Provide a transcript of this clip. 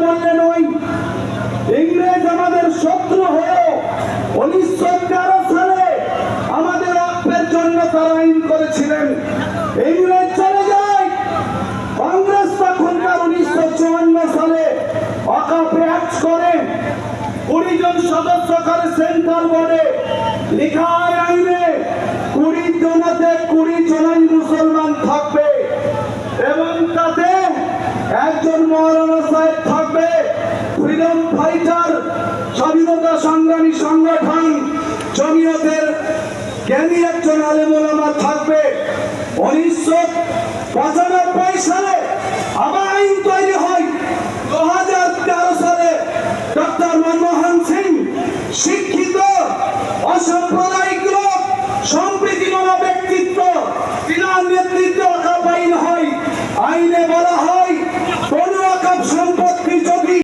বললে নয়। ইংরেজ আমাদের শত্রু হয়েও 1913 সালে আমাদের রক্ষার জন্য তারা আইন করেছিলেন। ইংরেজ চলে যায়, কংগ্রেস তখনকার 1954 সালে অকাপে অ্যাক্ট করে 20 জন সদস্য করে সেন্ট্রাল বোর্ডে লেখা আইনে 20 জনাতে 20 জনাই মুসলমান থাকবে এবং তাতে একজন মৌলানা সাহেব থাকবে, ফ্রিডম ফাইটার স্বাধীনতা সংগ্রামী সংগঠন জমিয়তের জ্ঞানী একজন আলেম ওলামা থাকবে। 1995 সালে আবার আইন তৈরি